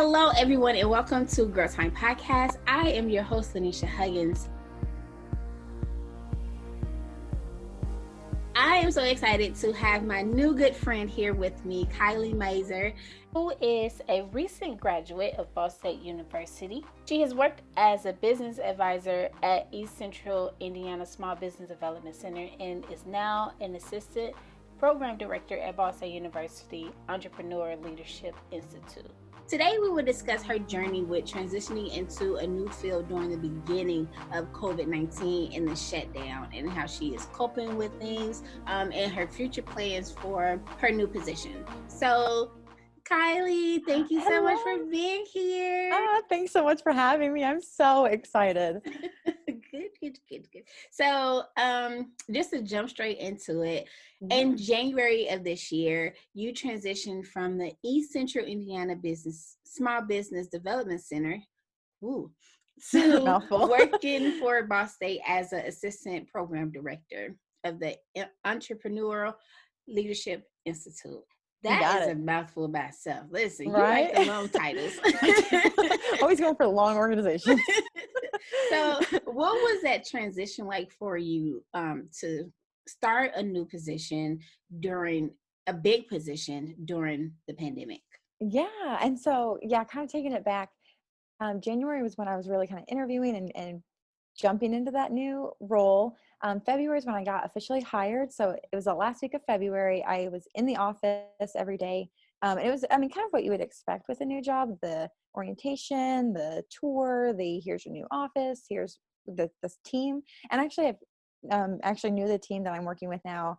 Hello, everyone, and welcome to Girl Time Podcast. I am your host, Lanisha Huggins. I am so excited to have my new good friend here with me, Kyleigh Mazer, who is a recent graduate of Ball State University. She has worked as a business advisor at East Central Indiana Small Business Development Center and is now an assistant program director at Ball State University Entrepreneurial Leadership Institute. Today, we will discuss her journey with transitioning into a new field during the beginning of COVID-19 and the shutdown, and how she is coping with things and her future plans for her new position. So, Kyleigh, thank you so much for being here. Thanks so much for having me. I'm so excited. Good. So, just to jump straight into it, in January of this year, you transitioned from the East Central Indiana Small Business Development Center to working for Ball State as an assistant program director of the Entrepreneurial Leadership Institute. That is a mouthful by itself. Listen, you like the long titles. Always going for long organizations. So what was that transition like for you to start a new position during a big position during the pandemic? Yeah. And so, kind of taking it back, January was when I was really kind of interviewing and jumping into that new role. February is when I got officially hired. So it was the last week of February. I was in the office every day. It was, kind of what you would expect with a new job, the orientation, the tour, here's your new office, here's this team. And actually, I actually knew the team that I'm working with now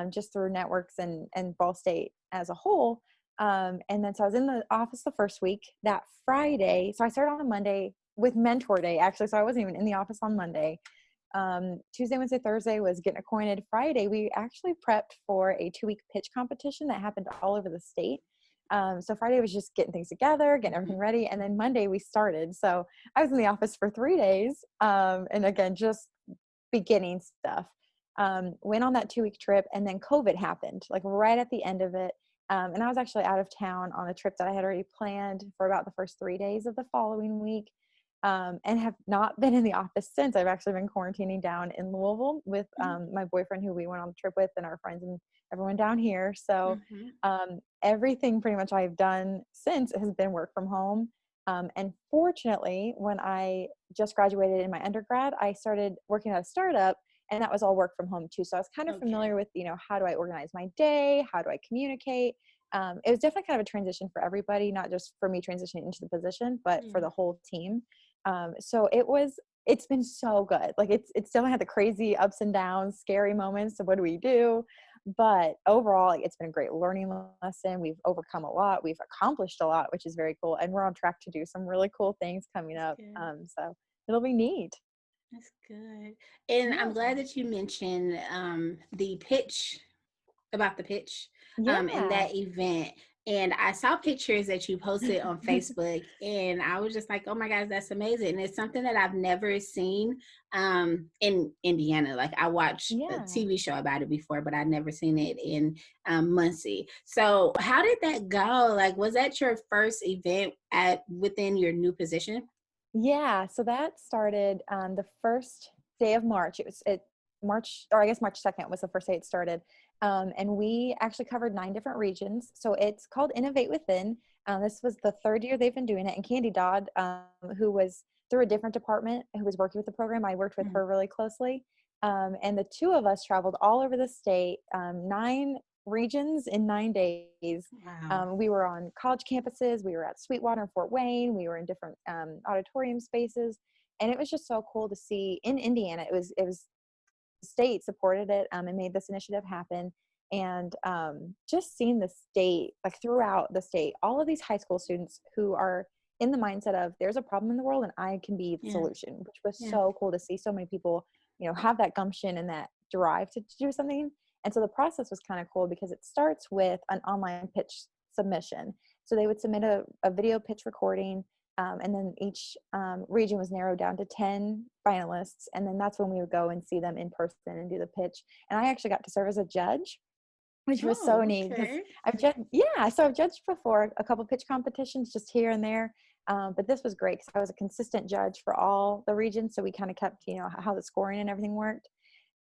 just through networks and Ball State as a whole. And then so I was in the office the first week. That Friday, so I started on a Monday with mentor day, actually. So I wasn't even in the office on Monday. Tuesday, Wednesday, Thursday was getting acquainted. Friday, we actually prepped for a 2-week pitch competition that happened all over the state. So Friday was just getting things together, getting everything ready. And then Monday we started. So I was in the office for 3 days. And again, just beginning stuff. Went on that 2-week trip, and then COVID happened, like right at the end of it. And I was actually out of town on a trip that I had already planned for about the first 3 days of the following week. And have not been in the office since. I've actually been quarantining down in Louisville with my boyfriend, who we went on the trip with, and our friends and everyone down here. So everything pretty much I've done since has been work from home. And fortunately, when I just graduated in my undergrad, I started working at a startup, and that was all work from home too. So I was kind of familiar with, how do I organize my day? How do I communicate? It was definitely kind of a transition for everybody, not just for me transitioning into the position, but for the whole team. So it's been so good. Like it's definitely had the crazy ups and downs, scary moments of what do we do, but overall, it's been a great learning lesson. We've overcome a lot. We've accomplished a lot, which is very cool. And we're on track to do some really cool things coming up. So it'll be neat. That's good. And I'm glad that you mentioned the pitch, about the pitch and that event. And I saw pictures that you posted on Facebook, and I was just like, oh my gosh, that's amazing. And it's something that I've never seen in Indiana. Like I watched a TV show about it before, but I'd never seen it in Muncie. So how did that go? Like, was that your first event within your new position? Yeah, so that started the first day of March. March 2nd was the first day it started. And we actually covered 9 different regions. So it's called Innovate Within. This was the 3rd year they've been doing it. And Candy Dodd, who was through a different department, who was working with the program, I worked with her really closely. And the 2 of us traveled all over the state, 9 regions in 9 days. Wow. We were on college campuses. We were at Sweetwater and Fort Wayne. We were in different auditorium spaces. And it was just so cool to see in Indiana. It was the state supported it and made this initiative happen. And just seeing the state, like throughout the state, all of these high school students who are in the mindset of there's a problem in the world and I can be the solution, which was so cool to see so many people, have that gumption and that drive to do something. And so the process was kind of cool because it starts with an online pitch submission. So they would submit a video pitch recording. And then each region was narrowed down to 10 finalists. And then that's when we would go and see them in person and do the pitch. And I actually got to serve as a judge, which was so Oh, neat because okay. I've judged before a couple pitch competitions just here and there. But this was great because I was a consistent judge for all the regions. So we kind of kept, how the scoring and everything worked.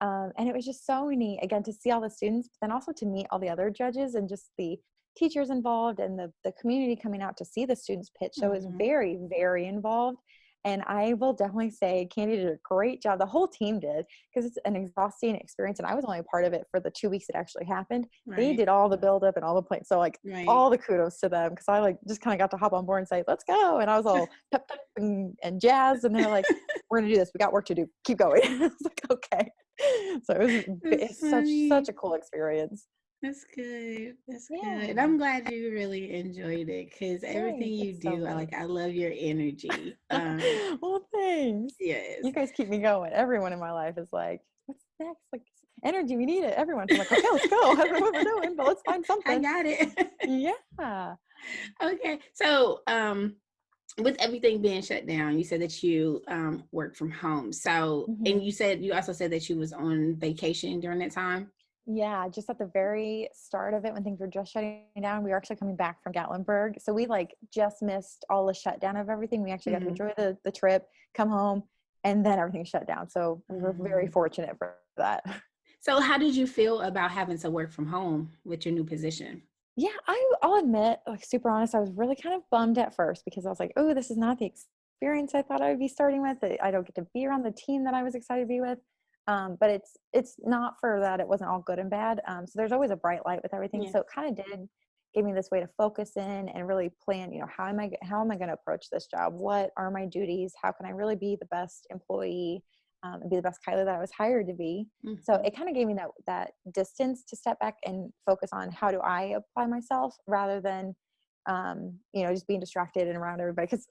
And it was just so neat, again, to see all the students, but then also to meet all the other judges and just the teachers involved and the community coming out to see the students pitch. So it was Mm-hmm. very, very involved. And I will definitely say Candy did a great job. The whole team did, because it's an exhausting experience. And I was only a part of it for the 2 weeks it actually happened. They Right. did all the buildup and all the plans. So like Right. all the kudos to them, because I like just kind of got to hop on board and say, let's go. And I was all pepped up and jazzed. And they're like, we're going to do this. We got work to do. Keep going. I was like, okay. So That's it's such funny. a cool experience. That's good. That's good. And Yeah. I'm glad you really enjoyed it because everything Thanks. you It's so do, great. I love your energy. Well, thanks. Yes. You guys keep me going. Everyone in my life is like, what's next? Like energy, we need it. Everyone. So I'm like, okay, let's go. I don't know what we're doing, but let's find I something. got it. Yeah. Okay. So, with everything being shut down, you said that you work from home. So, and Hmm. you also said that you was on vacation during that time. Yeah, just at the very start of it, when things were just shutting down, we were actually coming back from Gatlinburg. So we like just missed all the shutdown of everything. We actually got to Mm-hmm. enjoy the trip, come home, and then everything shut down. So we were very fortunate for that. So, how did you feel about having to work from home with your new position? Yeah, I'll admit, like super honest, I was really kind of bummed at first because I was like, oh, this is not the experience I thought I would be starting with. I don't get to be around the team that I was excited to be with. But it's not for that. It wasn't all good and bad. So there's always a bright light with everything. Yeah. So it kind of did give me this way to focus in and really plan, how am I going to approach this job? What are my duties? How can I really be the best employee, and be the best Kyleigh that I was hired to be? So Mm-hmm. it kind of gave me that distance to step back and focus on how do I apply myself rather than, just being distracted and around everybody. Cause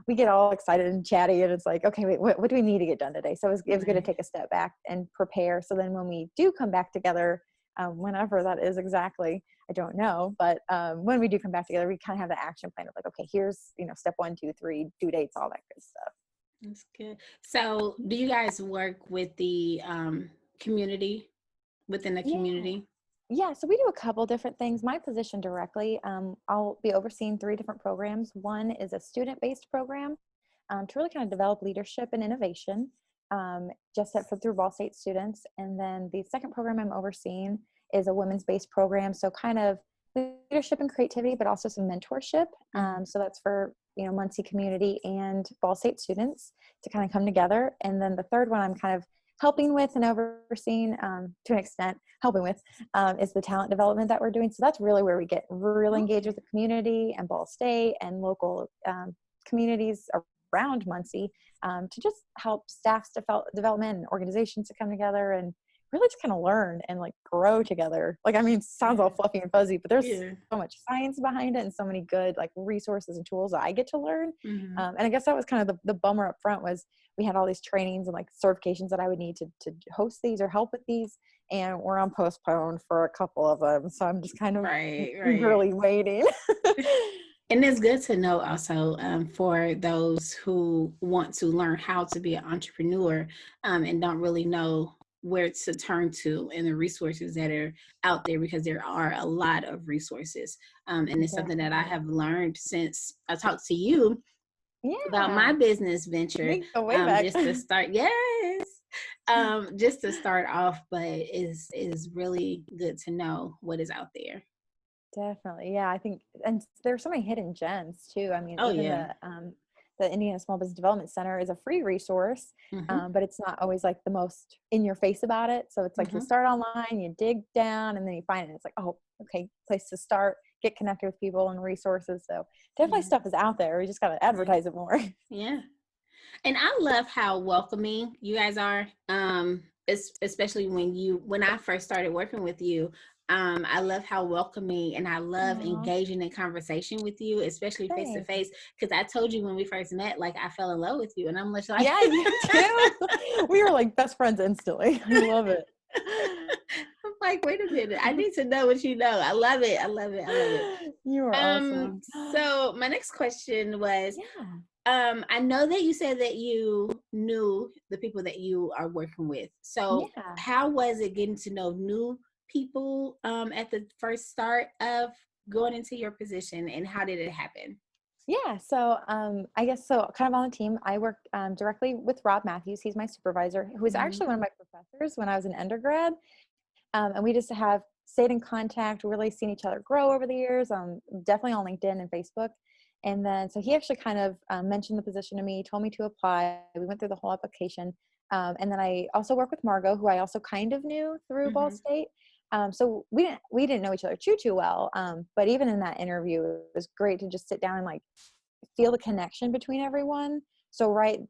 we get all excited and chatty and it's like, okay, wait, what do we need to get done today? So it was going to Right. take a step back and prepare. So then when we do come back together, whenever that is exactly, I don't know, but when we do come back together, we kind of have the action plan of like, okay, here's, step 1, 2, 3, due dates, all that good stuff. That's good. So, do you guys work with the community within the Yeah. community? Yeah, so we do a couple different things. My position directly, I'll be overseeing 3 different programs. One is a student-based program, to really kind of develop leadership and innovation, just through Ball State students. And then the second program I'm overseeing is a women's-based program, so kind of leadership and creativity, but also some mentorship. Mm-hmm. So that's for Muncie community and Ball State students to kind of come together. And then the third one I'm kind of helping with and overseeing, to an extent, helping with, is the talent development that we're doing. So that's really where we get really engaged with Okay. the community and Ball State and local communities around Muncie, to just help staff's development and organizations to come together and really just kind of learn and like grow together. Like, I mean, it sounds all Yeah. fluffy and fuzzy, but there's Yeah. so much science behind it and so many good like resources and tools that I get to learn. Mm-hmm. And I guess that was kind of the bummer up front was we had all these trainings and like certifications that I would need to host these or help with these. And we're on postpone for a couple of them. So I'm just kind of Right. Right. eagerly waiting. And it's good to know also, for those who want to learn how to be an entrepreneur, and don't really know where to turn to and the resources that are out there, because there are a lot of resources. And it's something that I Definitely. have learned since I talked to you about my Yeah. business venture, We go way back. just to start. Yes. Just to start off, but is really good to know what is out there. Definitely. Yeah, I think, and there's so many hidden gems too. I mean, Oh even yeah. the Indiana Small Business Development Center is a free resource, Mm-hmm. but it's not always like the most in your face about it. So it's like you Mm-hmm. start online, you dig down, and then you find it. It's like, oh, okay, place to start, get connected with people and resources. So definitely Yeah. stuff is out there. We just got to Yeah. advertise it more. Yeah. And I love how welcoming you guys are. Especially when I first started working with you. I love how welcoming, and I love Aw, engaging in conversation with you, especially face to thanks. face. Because I told you when we first met, like I fell in love with you, and I'm much like, Yeah, you too. We were like best friends instantly. I love it. I'm like, wait a minute, I need to know what you know. I love it. I love it. I love it. You are Um, awesome. so my next question was, Yeah. I know that you said that you knew the people that you are working with. So Yeah. how was it getting to know new people at the first start of going into your position, and how did it happen? Yeah, so I guess so. Kind of on the team, I work directly with Rob Matthews. He's my supervisor, who was Mm-hmm. actually one of my professors when I was an undergrad. And we just have stayed in contact, really seen each other grow over the years. Definitely on LinkedIn and Facebook. And then, so he actually kind of mentioned the position to me, told me to apply. We went through the whole application. And then I also work with Margot, who I also kind of knew through Ball Mm-hmm. State. So we didn't know each other too well. But even in that interview, it was great to just sit down and like feel the connection between everyone. So right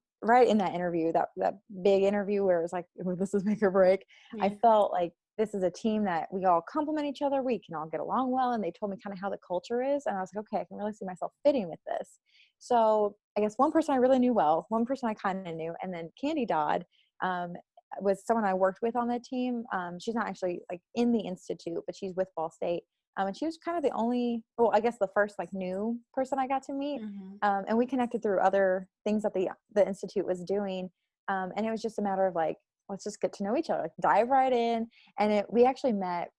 in that interview, that big interview where it was like, oh, this is make or break, I Yeah. felt like this is a team that we all complement each other. We can all get along well. And they told me kind of how the culture is. And I was like, okay, I can really see myself fitting with this. So I guess one person I really knew well, one person I kind of knew, and then Candy Dodd um, was someone I worked with on the team. She's not actually like in the institute, but she's with Ball State. And she was kind of the only, well, I guess the first like new person I got to meet. Mm-hmm. And we connected through other things that the institute was doing. And it was just a matter of like, let's just get to know each other, like dive right in. And we actually met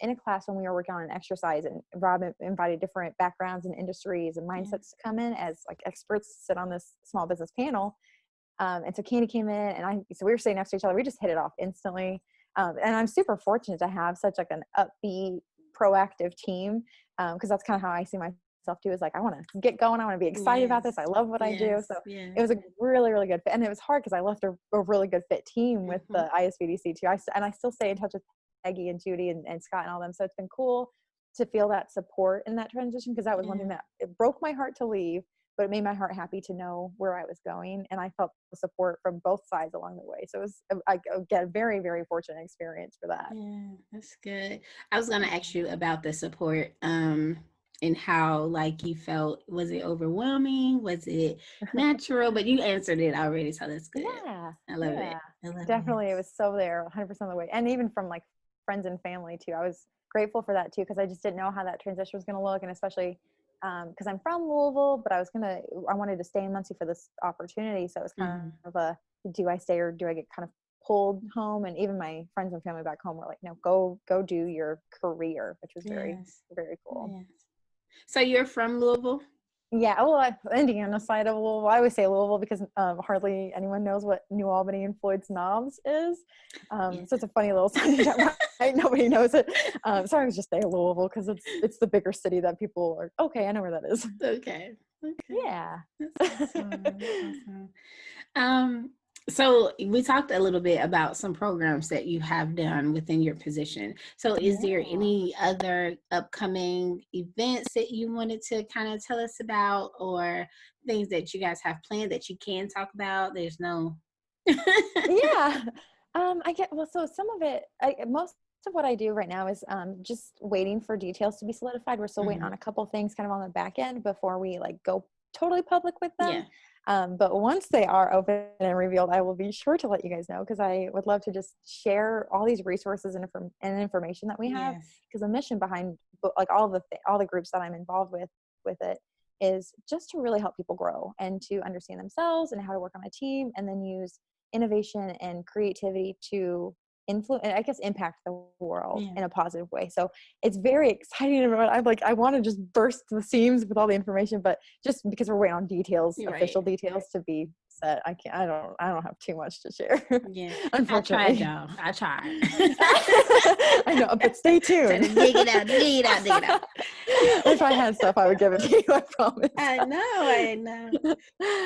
in a class when we were working on an exercise, and Rob invited different backgrounds and industries and Yeah. mindsets to come in as like experts to sit on this small business panel. And so Candy came in, and so we were sitting next to each other. We just hit it off instantly. And I'm super fortunate to have such like an upbeat, proactive team, because that's kind of how I see myself too. Is like I want to get going. I want to be excited about this. Yes. I love what I do. Yes. So Yes. it was a really, really good fit, and it was hard because I left a really good fit team with Mm-hmm. the ISBDC too. And I still stay in touch with Peggy and Judy and Scott and all them. So it's been cool to feel that support in that transition, because that was one Yeah. thing that it broke my heart to leave, but it made my heart happy to know where I was going. And I felt the support from both sides along the way. So it was, I get a very, very fortunate experience for that. Yeah, that's good. I was gonna ask you about the support, and how like you felt. Was it overwhelming? Was it natural? But you answered it already, so that's good. Yeah. I love it. Yeah. I love it. Definitely. It was so there 100% of the way. And even from like friends and family too. I was grateful for that too, because I just didn't know how that transition was going to look. And especially because I'm from Louisville, but I wanted to stay in Muncie for this opportunity. So it was kind Mm-hmm. of a, do I stay or do I get kind of pulled home? And even my friends and family back home were like, no, go do your career, which was very, Yes. very cool. Yes. So you're from Louisville? Yeah, well, Indiana side of Louisville. I always say Louisville because hardly anyone knows what New Albany and Floyd's Knobs is. Yeah. So it's a funny little side, right? Nobody knows it. So I was just say Louisville because it's the bigger city that people are. Okay, I know where that is. Okay. Okay. Yeah. That's awesome. That's awesome. Um, so we talked a little bit about some programs that you have done within your position. So is there Yeah. any other upcoming events that you wanted to kind of tell us about, or things that you guys have planned that you can talk about? There's no Yeah. I get, well, so some of it, most of what I do right now is just waiting for details to be solidified. We're still waiting Mhm. on a couple things kind of on the back end before we like go totally public with them. Yeah. But once they are open and revealed, I will be sure to let you guys know, because I would love to just share all these resources and information that we have. Yes. Because the mission behind like all the groups that I'm involved with it is just to really help people grow and to understand themselves and how to work on a team, and then use innovation and creativity to influence and I guess impact the world Yeah. in a positive way. So it's very exciting. I'm like, I want to just burst the seams with all the information, but just because we're waiting on details, You're right. official details to be set, I don't have too much to share. Yeah. I tried, Unfortunately. y'all. I tried. I know, but stay Trying tuned. to dig it out, dig it out, dig it out. If I had stuff, I would give it to you, I promise. I know.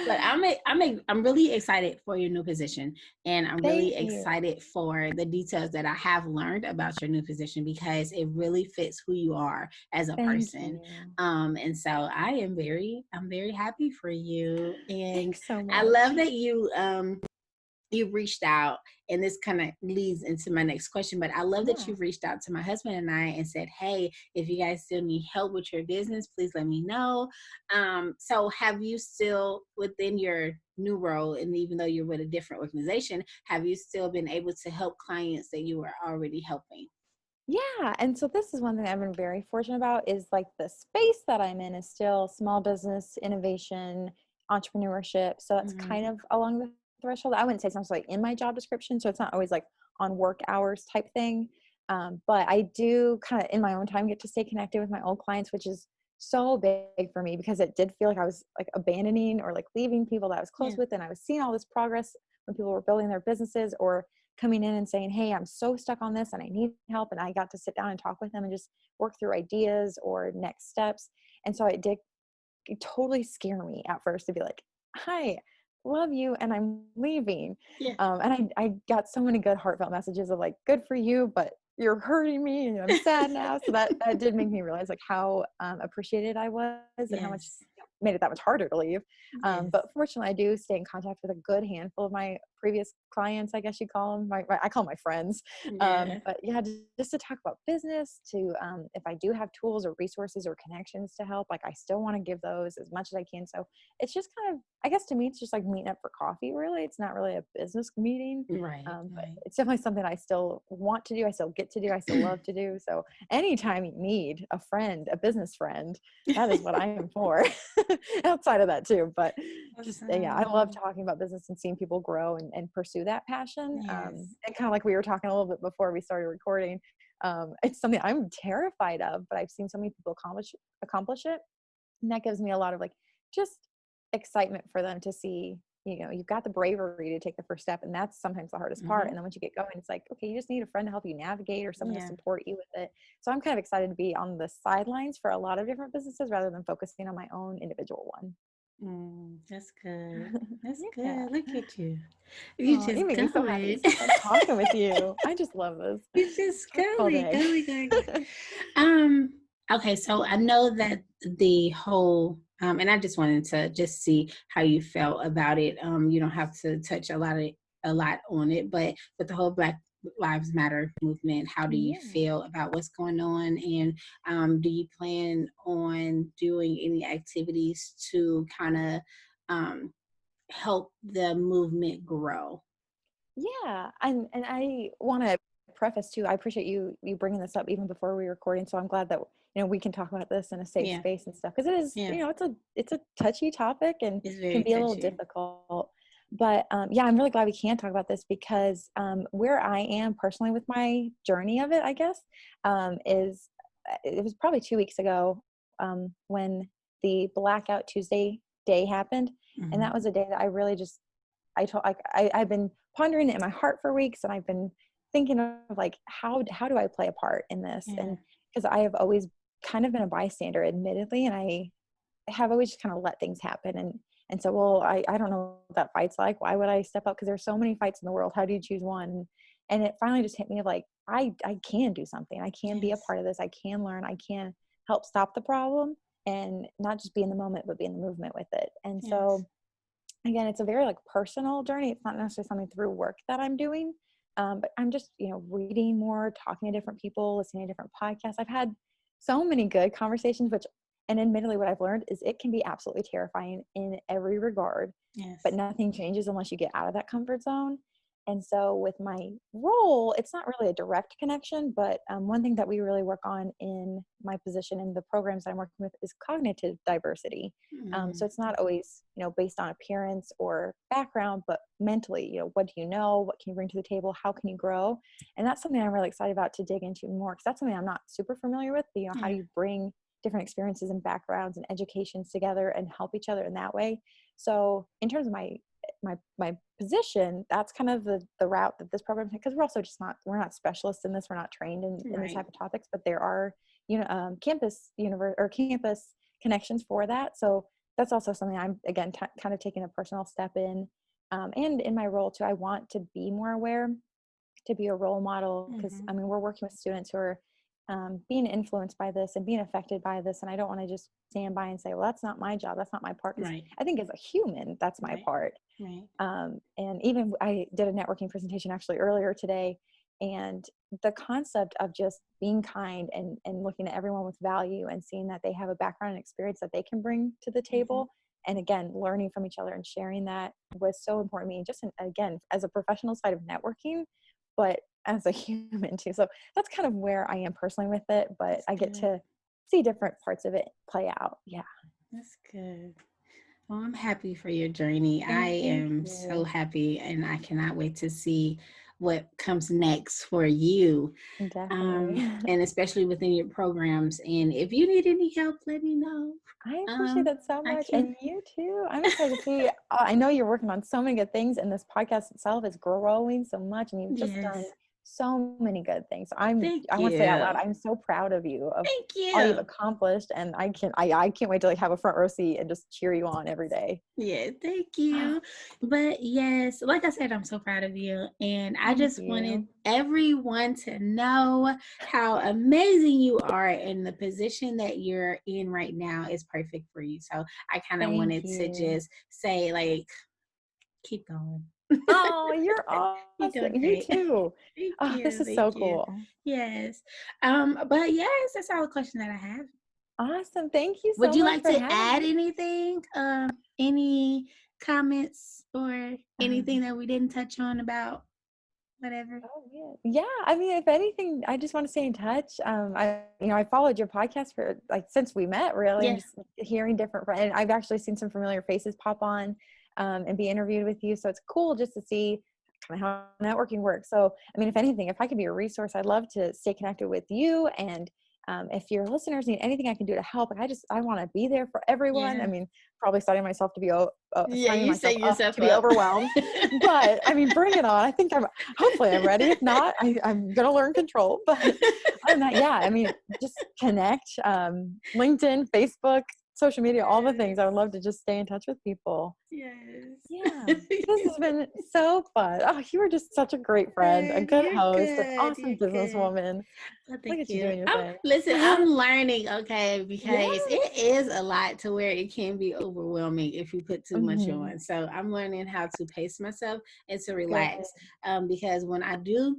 But I'm really excited for your new position, and I'm really Thank you. excited for the details that I have learned about your new position, because it really fits who you are as a Thank person. you. And so I'm very happy for you, and Thanks so I much. love that you reached out, and this kind of leads into my next question, but I love that Yeah. you reached out to my husband and I and said, hey, if you guys still need help with your business, please let me know. So have you still, within your new role, and even though you're with a different organization, have you still been able to help clients that you were already helping? Yeah. And so this is one thing I've been very fortunate about, is like the space that I'm in is still small business, innovation, entrepreneurship. So that's Mm-hmm. kind of along the threshold. I wouldn't say it's not like in my job description. So it's not always like on work hours type thing. But I do kind of in my own time get to stay connected with my old clients, which is so big for me because it did feel like I was like abandoning or like leaving people that I was close Yeah. with. And I was seeing all this progress when people were building their businesses or coming in and saying, hey, I'm so stuck on this and I need help. And I got to sit down and talk with them and just work through ideas or next steps. And so it did totally scare me at first to be like, hi, love you, and I'm leaving. Yeah. And I got so many good heartfelt messages of like, good for you, but you're hurting me and I'm sad now. So that did make me realize like how appreciated I was and how much Yes. made it that much harder to leave. Yes. But fortunately, I do stay in contact with a good handful of my previous clients, I guess you call them. I call them my friends. Yeah. But yeah, just to talk about business, to if I do have tools or resources or connections to help, like I still want to give those as much as I can. So it's just kind of, I guess to me, it's just like meeting up for coffee, really. It's not really a business meeting. Right. But Right. it's definitely something I still want to do. I still get to do. I still love to do. So anytime you need a friend, a business friend, that is what I am for. Outside of that too, but just yeah, I love Awesome. talking about business and seeing people grow and pursue that passion. Yes. And kind of like we were talking a little bit before we started recording, it's something I'm terrified of, but I've seen so many people accomplish it, and that gives me a lot of like just excitement for them to see. You've got the bravery to take the first step, and that's sometimes the hardest part. Mm-hmm. And then once you get going, it's like, okay, you just need a friend to help you navigate or someone to Yeah. support you with it. So I'm kind of excited to be on the sidelines for a lot of different businesses rather than focusing on my own individual one. That's good. That's Yeah. good. Look at you. You Oh, you just make me so happy. going. It's so fun talking with you. I just love this. You just Talk all going, day. going, going. Um, okay, so I know that the whole and I just wanted to just see how you felt about it. You don't have to touch a lot on it, but with the whole Black Lives Matter movement, how do you Yeah. feel about what's going on? And do you plan on doing any activities to kind of um help the movement grow? Yeah, and I want to preface too. I appreciate you bringing this up even before we were recording. So I'm glad that we can talk about this in a safe Yeah, space and stuff because it is yeah. it's a touchy topic and It's can very be a little touchy. difficult. But yeah, I'm really glad we can talk about this because where I am personally with my journey of it, I guess, is it was probably 2 weeks ago when the Blackout Tuesday day happened, and that Hmm. was a day that I really just I've been pondering it in my heart for weeks, and I've been thinking of like how do I play a part in this? Yeah. And because I have always kind of been a bystander, admittedly, and I have always just kind of let things happen. And so, well, I don't know what that fight's like. Why would I step up? Because there's so many fights in the world. How do you choose one? And it finally just hit me of like I can do something. I can be a Yes. part of this. I can learn. I can help stop the problem and not just be in the moment, but be in the movement with it. And Yes. so again, it's a very like personal journey. It's not necessarily something through work that I'm doing, but I'm just reading more, talking to different people, listening to different podcasts. I've had so many good conversations, and admittedly, what I've learned is it can be absolutely terrifying in every regard, but Yes. nothing changes unless you get out of that comfort zone. And so, with my role, it's not really a direct connection, but one thing that we really work on in my position in the programs I'm working with is cognitive diversity. So it's not always, based on appearance or background, but mentally, what do you know? What can you bring to the table? How can you grow? And that's something I'm really excited about to dig into more because that's something I'm not super familiar with. But, how do Yeah. you bring different experiences and backgrounds and educations together and help each other in that way? So in terms of my position, that's kind of the route that this program takes because we're not specialists in this. We're not trained in these Right. type of topics, but there are campus connections for that. So that's also something I'm again kind of taking a personal step in, and in my role too. I want to be more aware, to be a role model because Hmm. I mean we're working with students who are being influenced by this and being affected by this, and I don't want to just stand by and say, well, that's not my job, that's not my part, because Right. I think as a human that's my Right. part. Right. And even I did a networking presentation actually earlier today, and the concept of just being kind and looking at everyone with value and seeing that they have a background and experience that they can bring to the Hmm. table, and again learning from each other and sharing that was so important to me, just again as a professional side of networking, but as a human too. So that's kind of where I am personally with it, but That's I get good. to see different parts of it play out. Yeah. That's good. Well, I'm happy for your journey. I Thank am so you. happy, and I cannot wait to see what comes next for you, Definitely. and especially within your programs. And if you need any help, let me know. I appreciate that so I much. can. And you too. I'm excited to see. I know you're working on so many good things, and this podcast itself is growing so much, and you've just done Yes. so many good things. So Thank I want to say out loud, you. I'm so proud of you, of Thank all you've you. accomplished, and I can't wait to like have a front row seat and just cheer you on every day. Yeah, thank you. But yes, like I said, I'm so proud of you. And I Thank just wanted you. everyone to know how amazing you are, and the position that you're in right now is perfect for you. So I kind of Thank wanted to you. just say, like, keep going. Oh, you're You're awesome. doing You great. too. Thank Oh, this you. is Thank so you. cool. Yes. But yes, that's all the question that I have. Awesome. Thank you Would so you much like for to having add me. anything? Any comments or anything Um, that we didn't touch on about whatever? Oh yeah. Yeah. I mean, if anything, I just want to stay in touch. I followed your podcast for like since we met really, and Yeah. just hearing different and I've actually seen some familiar faces pop on and be interviewed with you. So it's cool just to see kind of how networking works. So I mean, if anything, if I could be a resource, I'd love to stay connected with you. And if your listeners need anything I can do to help, like I want to be there for everyone. I Yeah. mean, probably Yeah, signing you myself set up yourself to be up. overwhelmed. But I mean, bring it on. I think hopefully I'm ready. If not, I'm going to learn control. But other than that, yeah, I mean, just connect. LinkedIn, Facebook, social media, all the things. I would love to just stay in touch with people. Yes. Yeah. This has been so fun. Oh, you were just such a great friend, a Good. good You're host, an good. awesome You're good. businesswoman. Well, Look thank at you you. doing your thing. Listen, I'm learning, okay, because Yes. it is a lot to where it can be overwhelming if you put too much Hmm. on. So I'm learning how to pace myself and to Good. relax. Because when I do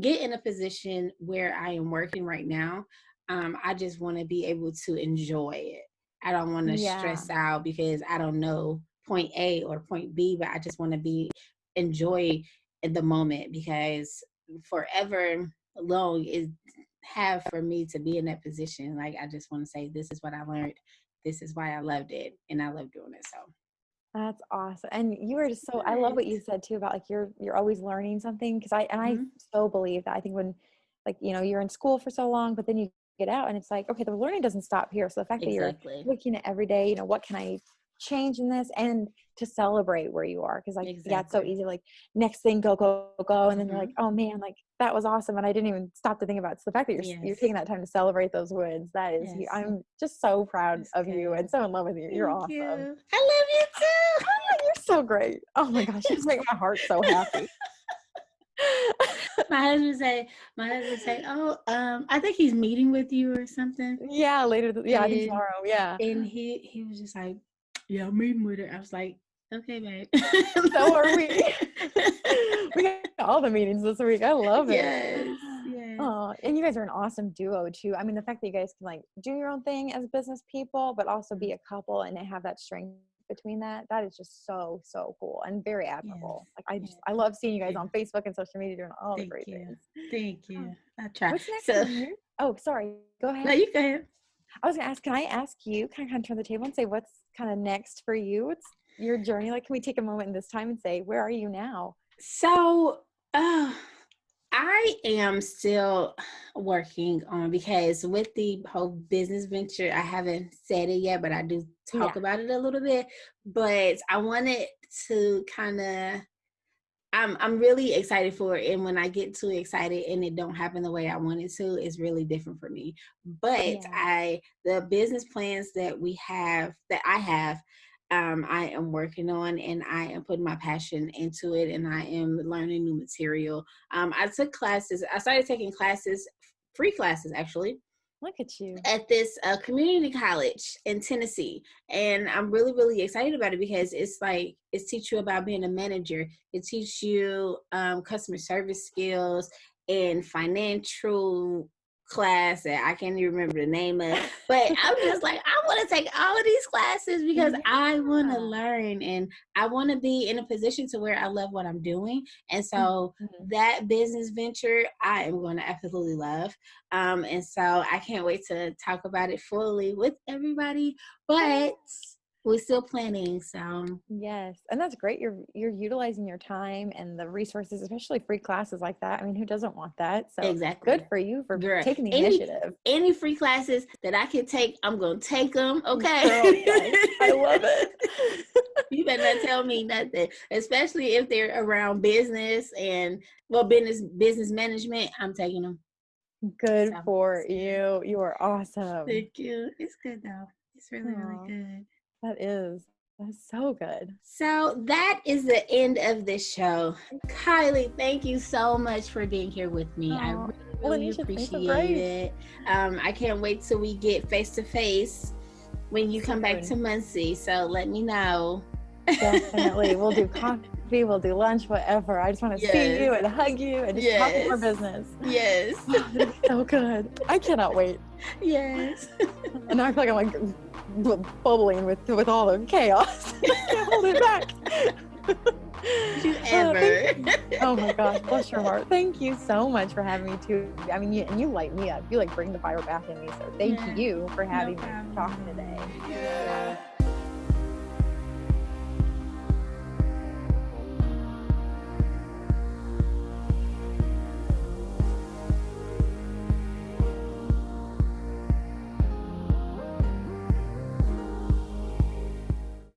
get in a position where I am working right now, I just want to be able to enjoy it. I don't want to Yeah. stress out because I don't know point A or point B, but I just want to be enjoy the moment, because forever long is have for me to be in that position. Like, I just want to say, this is what I learned. This is why I loved it, and I love doing it. So, That's awesome. And you were just so I love but what you said too about like you're always learning something because I mhm, so believe that. I think when like you're in school for so long, but then you get out and it's like, okay, the learning doesn't stop here. So the fact that you're exactly, looking at every day, what can I change in this and to celebrate where you are because like yeah, it's so exactly. easy like next thing go and then you're like, Hmm. oh man, like that was awesome and I didn't even stop to think about it. So the fact that you're Yes, taking that time to celebrate those wins, that is yes, I'm just so proud that's of you and good. so in love with you. You're Thank awesome. you. I love you too. You're so great. Oh my gosh, you just make my heart so happy. my husband say, my husband say, oh, I think he's meeting with you or something, Yeah, yeah, I think and tomorrow. Yeah. he was just like, yeah, I'm meeting with her. I was like, okay, babe. So are we. We got all the meetings this week. I love it. Yes, yes, Oh, and you guys are an awesome duo too. I mean, the fact that you guys can like do your own thing as business people, but also be a couple and have that strength between that is just so, so cool and very yes, admirable. Like yes. I love seeing you Thank guys you. on Facebook and social media doing all the Thank great you. things. Thank Oh, you. I try. what's next for So, you? Oh, sorry. Go no, ahead. you go ahead. I was gonna ask, can I ask you, kind of turn the table and say what's kind of next for you? What's your journey? Like, can we take a moment in this time and say, where are you now? So, I am still working on, because with the whole business venture, I haven't said it yet, but I do talk Yeah. about it a little bit. But I wanted to kind of, I'm really excited for it, and when I get too excited and it don't happen the way I want it to, it's really different for me. But Yeah. the business plans that I have, I am working on, and I am putting my passion into it, and I am learning new material. I took classes. I started taking classes, free classes actually, Look at you. at this community college in Tennessee. And I'm really, really excited about it, because it's teach you about being a manager. It teach you customer service skills and financial class that I can't even remember the name of. But I'm just like, I want to take all of these classes because I want to Yeah. learn, and I want to be in a position to where I love what I'm doing. And so Mhm. that business venture, I am going to absolutely love. And so I can't wait to talk about it fully with everybody. Yeah. But we're still planning. So Yes. And that's great. You're utilizing your time and the resources, especially free classes like that. I mean, who doesn't want that? So exactly, good for you for girl. taking the Any initiative. any free classes that I can take, I'm gonna take them. Okay. Girl, yes. I love it. You better not tell me nothing, especially if they're around business and business management. I'm taking them. Good So for you. You are awesome. thank you. It's good though. It's really, really Aw, good. that's so good. So that is the end of this show. Kyleigh, thank you so much for being here with me. I Oh, really, well, really Anisha, thanks for appreciate great. it. I can't wait till we get face to face when you come back to Soon. Muncie. So let me know. Definitely. We'll do coffee, we'll do lunch, whatever. I just want to see you Yes. and hug you and just talk more Yes. business. Yes. Oh, it'll be so good. I cannot wait. Yes. And now I feel like I'm like bubbling with all the chaos. I can't hold it back. You ever. Oh my gosh, bless your heart. Thank you so much for having me too. I mean, you light me up. You like bring the fire back in me. So thank you for having me talking today.